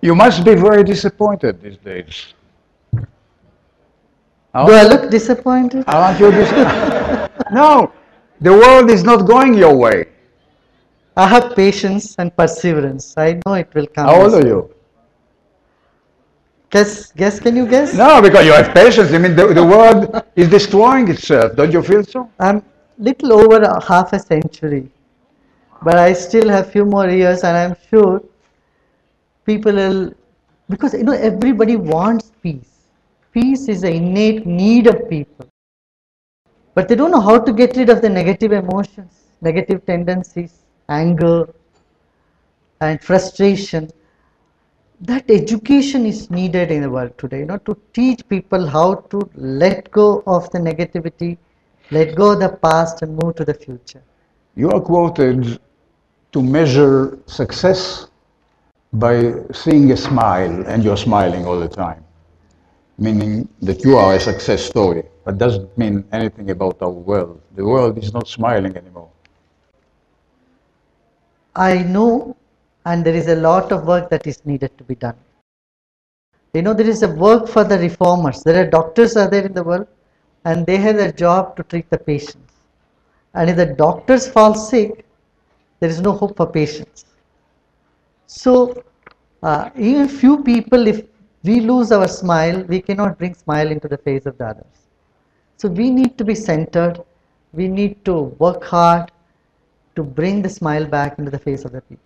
You must be very disappointed these days. Do I look disappointed? Aren't you disappointed? No, the world is not going your way. I have patience and perseverance. I know it will come. How old this are way. you? Guess, can you guess? No, because you have patience. I mean, the world is destroying itself. Don't you feel so? I'm little over half a century, but I still have few more years, and I'm sure people will, because everybody wants peace. Peace is an innate need of people, but they don't know how to get rid of the negative emotions, negative tendencies, anger, and frustration. That education is needed in the world today, to teach people how to let go of the negativity, let go of the past and move to the future. You are quoted to measure success by seeing a smile, and you're smiling all the time, meaning that you are a success story. But doesn't mean anything about our world. The world is not smiling anymore. I know, and there is a lot of work that is needed to be done. There is a work for the reformers. There are doctors are there in the world, and they have a job to treat the patients. And if the doctors fall sick, there is no hope for patients. So, even few people, if we lose our smile, we cannot bring smile into the face of the others. So, we need to be centered. We need to work hard to bring the smile back into the face of the people.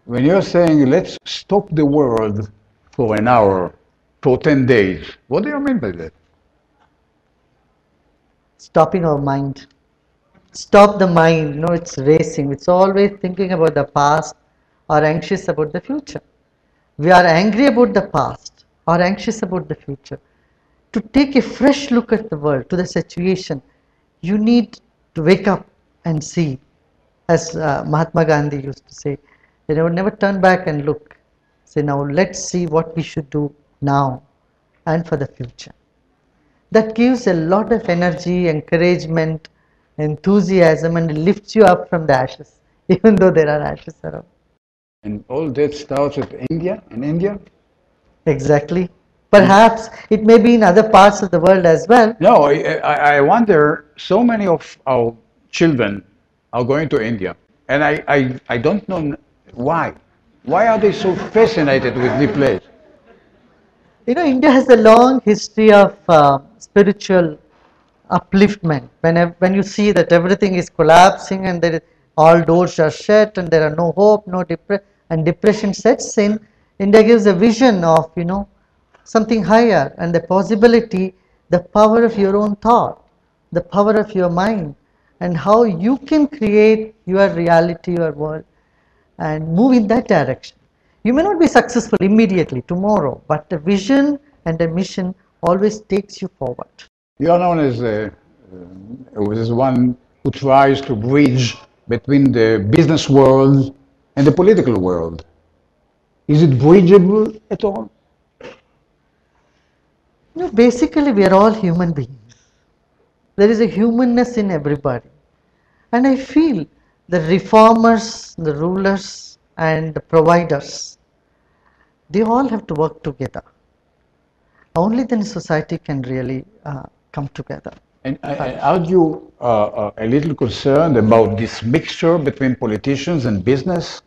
When you're saying, let's stop the world for an hour, for 10 days, what do you mean by that? Stopping our mind. Stop the mind, it's racing. It's always thinking about the past or anxious about the future. We are angry about the past or anxious about the future. To take a fresh look at the world, to the situation, you need to wake up and see, as Mahatma Gandhi used to say, they would never turn back and look. Say, now let's see what we should do now and for the future. That gives a lot of energy, encouragement, enthusiasm, and lifts you up from the ashes, even though there are ashes around. And all that starts with India, in India? Exactly. Perhaps it may be in other parts of the world as well. No, I wonder, so many of our children are going to India, and I don't know why. Why are they so fascinated with the place? India has a long history of spiritual upliftment. When you see that everything is collapsing and all doors are shut and there are no hope, and depression sets in, India gives a vision of something higher and the possibility, the power of your own thought, the power of your mind, and how you can create your reality, your world, and move in that direction. You may not be successful immediately tomorrow, but a vision and a mission always takes you forward. You are known as one who tries to bridge between the business world and the political world. Is it bridgeable at all? Basically, we are all human beings. There is a humanness in everybody. And I feel the reformers, the rulers, and the providers, they all have to work together. Only then society can really come together. And aren't you a little concerned about this mixture between politicians and business?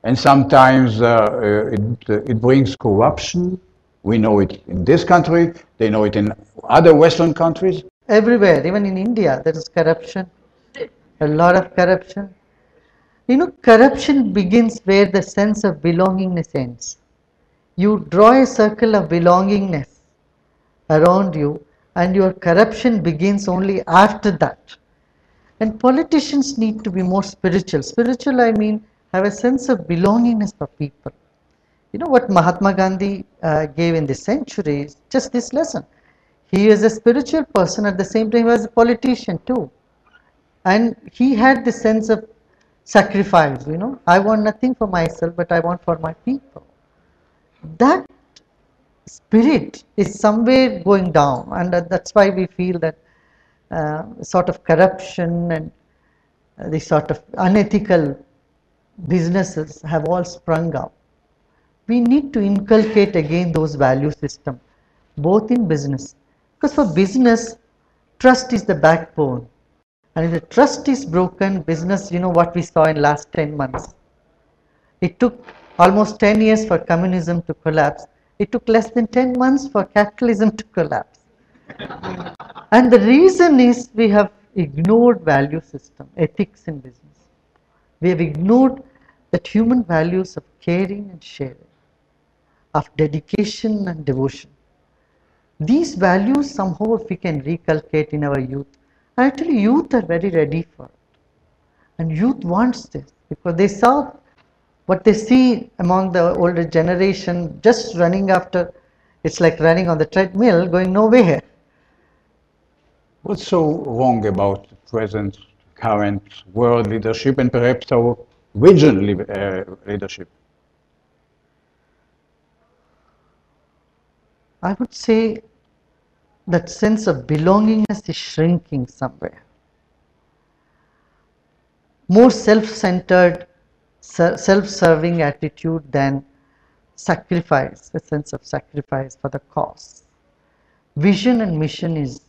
And sometimes it brings corruption. We know it in this country, they know it in other Western countries. Everywhere, even in India, there is corruption, a lot of corruption. Corruption begins where the sense of belongingness ends. You draw a circle of belongingness around you, and your corruption begins only after that. And politicians need to be more spiritual. Spiritual, I mean, have a sense of belongingness for people. What Mahatma Gandhi gave in this century is just this lesson. He is a spiritual person, at the same time he was a politician too. And he had this sense of sacrifice, I want nothing for myself, but I want for my people. That spirit is somewhere going down, and that's why we feel that sort of corruption and the sort of unethical businesses have all sprung up. we need to inculcate again those value system, both in business. Because for business, trust is the backbone. And if the trust is broken, business, you know what we saw in last 10 months. It took almost 10 years for communism to collapse. It took less than 10 months for capitalism to collapse. And the reason is we have ignored value system, ethics in business. We have ignored that human values of caring and sharing, of dedication and devotion. These values somehow if we can reculcate in our youth, and actually youth are very ready for it. And youth wants this because they saw what they see among the older generation just running after, it's like running on the treadmill going nowhere. What's so wrong about present, current world leadership and perhaps our regional leadership? I would say that sense of belongingness is shrinking somewhere. More self-centered, self-serving attitude than sacrifice, a sense of sacrifice for the cause. Vision and mission is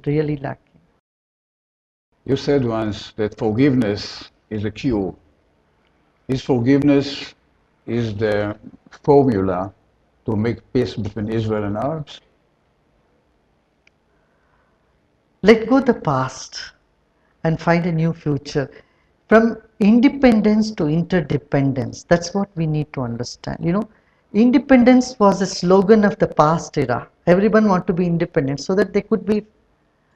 really lacking. You said once that forgiveness is a cure. Is forgiveness is the formula to make peace between Israel and Arabs? Let go the past and find a new future. From independence to interdependence, that's what we need to understand. You know, independence was a slogan of the past era. Everyone wanted to be independent so that they could be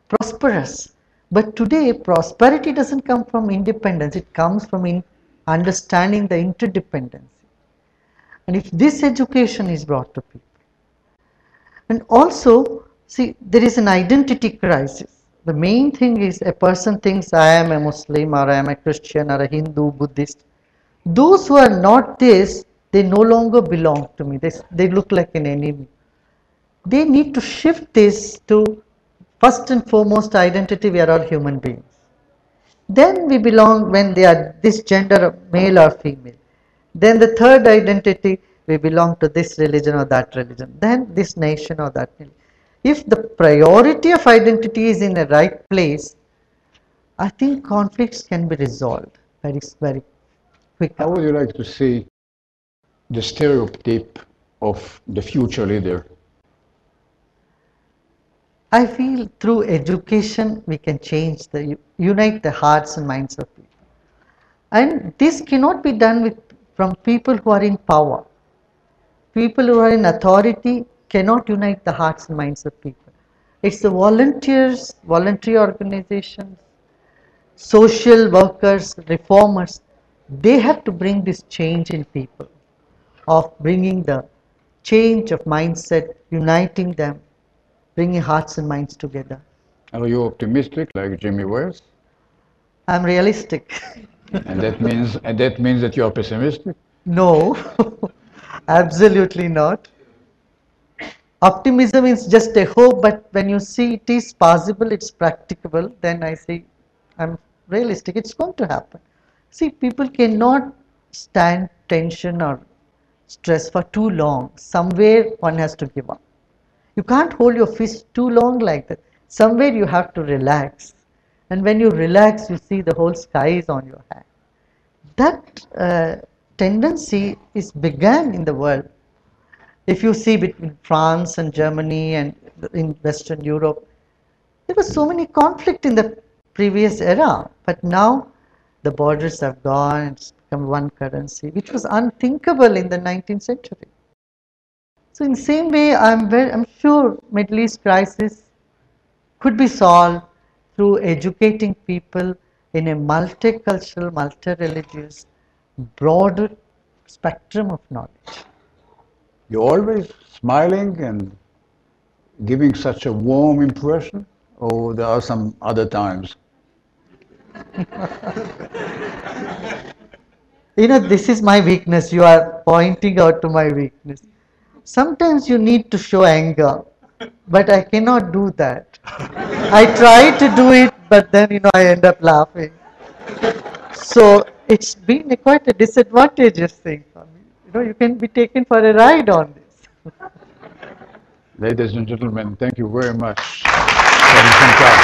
prosperous. But today, prosperity doesn't come from independence, it comes from understanding the interdependency. And if this education is brought to people, and also, see, there is an identity crisis. The main thing is a person thinks I am a Muslim or I am a Christian or a Hindu, Buddhist. Those who are not this, they no longer belong to me. They look like an enemy. They need to shift this to first and foremost identity, we are all human beings. Then we belong when they are this gender, male or female. Then the third identity, we belong to this religion or that religion. Then this nation or that nation. If the priority of identity is in the right place, I think conflicts can be resolved very, very quickly. How would you like to see the stereotype of the future leader? I feel through education we can unite the hearts and minds of people. And this cannot be done from people who are in power. People who are in authority cannot unite the hearts and minds of people. It's the volunteers, voluntary organizations, social workers, reformers. They have to bring this change in people, of bringing the change of mindset, uniting them, bringing hearts and minds together. Are you optimistic like Jimmy Wales? I'm realistic. And that means that you are pessimistic? No, absolutely not. Optimism is just a hope, but when you see it is possible, it's practicable, then I say I'm realistic, it's going to happen. See, people cannot stand tension or stress for too long. Somewhere one has to give up. You can't hold your fist too long like that. Somewhere you have to relax. And when you relax, you see the whole sky is on your hand. That tendency is began in the world. If you see between France and Germany and in Western Europe, there was so many conflict in the previous era, but now the borders have gone, it's become one currency, which was unthinkable in the 19th century. So in the same way, I'm sure Middle East crisis could be solved through educating people in a multicultural, multi-religious, broader spectrum of knowledge. You're always smiling and giving such a warm impression, or there are some other times? You know, this is my weakness. You are pointing out to my weakness. Sometimes you need to show anger, but I cannot do that. I try to do it, but then, you know, I end up laughing. So it's been quite a disadvantageous thing for me. you can be taken for a ride on this. Ladies and gentlemen, thank you very much for this fantastic